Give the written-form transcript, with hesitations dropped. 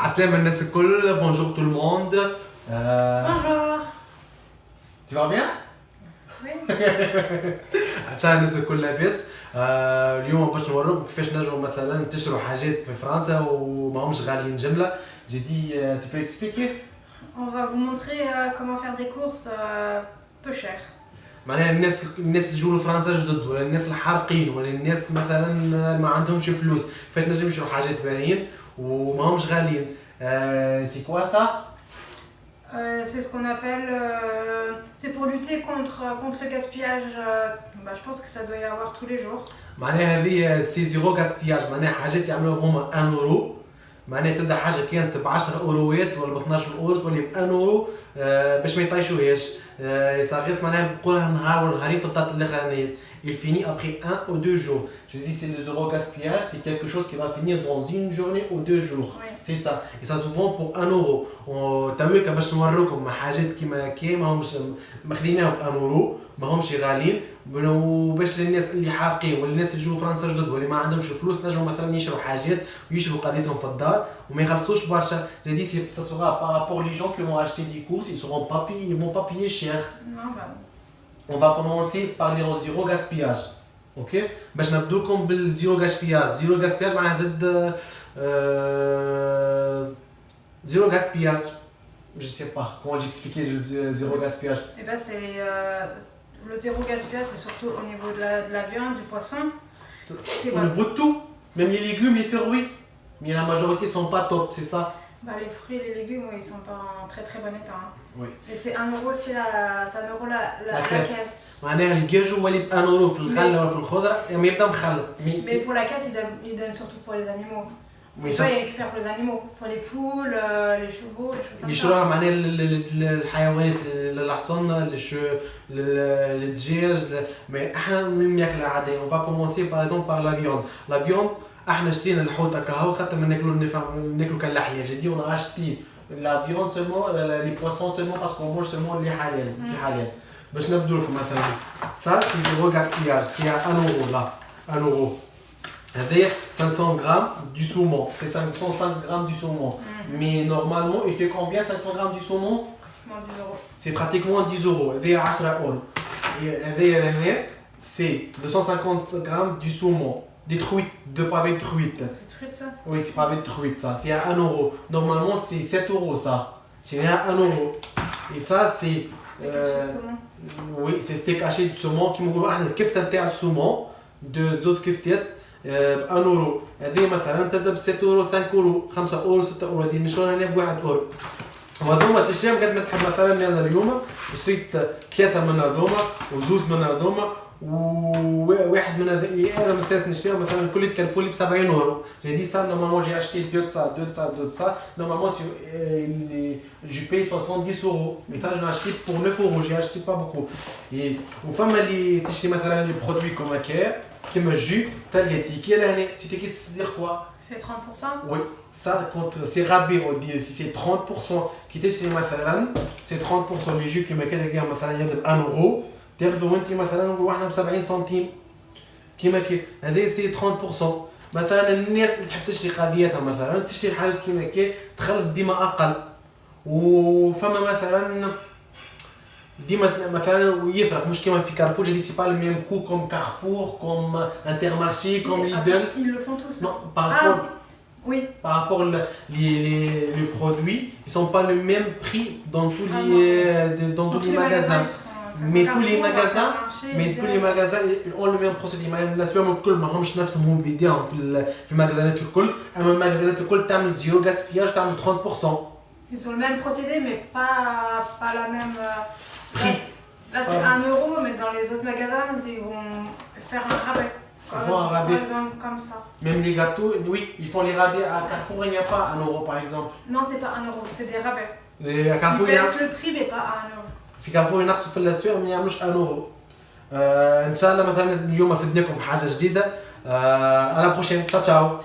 Aslam الناس bonjour tout le monde. Bonjour. Tu vas bien? Oui. عشان الناس الكل لاباس. اليوم باش نوريكم كيفاش نجموا مثلا تشروا حاجات في فرنسا وما همش غاليين جمله. J'ai dit tu peux expliquer? On va vous montrer comment faire des courses peu chères. معناها الناس اللي يجوا لفرنسا جدد ولا الناس الحارقين ولا الناس مثلا ما عندهمش فلوس فتنجم يشروا حاجات باهيين وما همش غاليين. C'est quoi ça? C'est ce qu'on appelle, c'est pour lutter contre le gaspillage. Je pense que ça doit y avoir tous les jours. معناها هذه 6 يورو gaspillage معناها حاجات يعملوها هما 1 يورو معناها تبدا حاجه كانت ب 10 اوروات ولا ب 12 اورو تولي ب 1 يورو باش ما يطيشوهاش. يصغير معناها نقولها نهار ولا نهارين في الطاط الاخرانيه. Il finit après 1 ou 2 jours. Je dis c'est le zéro gaspillage, c'est quelque chose qui va finir dans une journée ou 2 jours. Oui. C'est ça. Et ça se vend pour 1 euro. تاويك باش نوريكم حاجات كيما كي ماهمش ماخذيناهم ب 1 اورو ماهمش غاليين وباش للناس اللي حارقين ولا الناس اللي يجوا فرنسا جدد واللي ما عندهمش فلوس نجموا مثلا يشروا حاجات ويشروا قضيتهم في الدار وما يخلصوش برشا. J'ai dit ça sera par rapport aux gens qui vont acheter des courses, ils vont pas payer cher. Non, On va commencer par le zéro gaspillage. OK? باش نبدوكم بالزيرو gaspillage. زيرو gaspillage معناها ضد zéro gaspillage. Je sais pas comment j'expliquer le zéro gaspillage. Et ben c'est le zéro gaspillage, c'est surtout au niveau de la viande, du poisson. Au niveau de tout, même les légumes, les fruits, mais la majorité sont pas top, c'est ça? Les fruits et les légumes, ils sont pas en très très bon état. Hein. Oui. Et c'est 1 euro aussi c'est 1 euro la caisse. معناها الكاجو هو اللي ب 1 اورو في الغله ولا في الخضره يعني يبدا مخلط. Mais pour la caisse, ils donnent surtout pour les animaux. Mais ça, ils récupèrent pour les animaux, pour les poules, les chevaux, les choses comme ça. يشروها معناها الحيوانات الحصان الدجاج مي احنا من الماكله عاديه. On va commencer par exemple par la viande. La viande احنا شرينا الحوت هكا هو خاطر ناكلوا كاللحيه. J'ai dit on a acheté la viande seulement les poissons seulement parce qu'on mange seulement les halal. باش نبدو لكم مثلا ça c'est zéro gaspillage, c'est à 1 euro là 1 euro. هذايا 500 grammes du saumon, c'est 505 grammes du saumon. Mais normalement il fait combien 500 grammes du saumon? 10 euros. C'est pratiquement 10 euros. هذايا 10 اورو. هذايا لهنا c'est 250 grammes du saumon, des truites, de pavés de truite. C'est truite ça? Oui, c'est pavé de truite ça, c'est à 1 euro. Normalement c'est 7 euros ça. C'est à 1 euro. Et ça c'est oui, c'est steak haché de saumon qui m'قولوا احنا الكفته نتاع السومون de زوز كفتات ب 1 اورو. هذه مثلا تبدا ب 6 اورو 5 اورو 5 اورو 6 اورو. هذه نشروها هنا ب 1 اورو. وهذوما تشريهم قد ما تحب. مثلا انا اليوم شريت 3 من هذوما وزوز من هذوما وواحد من هذا انا مستثني نشريهم مثلا الكل يتكلفوا لي ب 70 اورو. J'ai dit ça normalement j'ai acheté 2 de ça. Normalement je paye 70 euros. Mais ça je l'ai acheté pour 9 euros, j'ai acheté pas beaucoup. Et وفما اللي تشري مثلا les produits comme كير كيما الجو تلقى التيكي لهنا. التيكي c'est-à-dire quoi? C'est 30%? Oui, ça contre c'est rabais on dit si c'est 30% qui تشري مثلا c'est 30% les jus كيما كده مثلا يد ب 1 euro تاخذوا انت مثلا نقولوا احنا ب 70 سنتيم كيما كي. هذا سي 30%. مثلا الناس اللي تحب تشري قضيتها مثلا تشري حاجه كيما كي تخلص ديما اقل. وفما مثلا ديما مثلا يفرق مش كيما في كارفور. J'ai dit c'est pas le même coût comme Carrefour, comme Intermarché, comme Lidl. Ils le font tous. Non, par rapport oui. Par rapport les produits, ils sont pas le même prix dans tous les magasins. Mais tous les magasins ont le même procédé. الاسباب الكل ما همش نفسهم بيديهم في المغازلات الكل. اما المغازلات الكل تعمل زيرو gaspillage تعمل 30%. Ils ont le même procédé mais pas la même prix. Là c'est 1 euro mais dans les autres magasins ils vont faire un rabais. Ils font un rabais. Par exemple comme ça. Même les gâteaux, oui, ils font les rabais à Carrefour, il n'y a pas 1 euro par exemple. Non, c'est pas 1 euro, c'est des rabais. À Carrefour, ils baissent le prix mais pas à 1 euro. في كارفور ينقصوا في الاسواق ما يعملوش 1 اورو. ان شاء الله مثلا اليوم فدناكم بحاجه جديده. على بروشين. تشاو.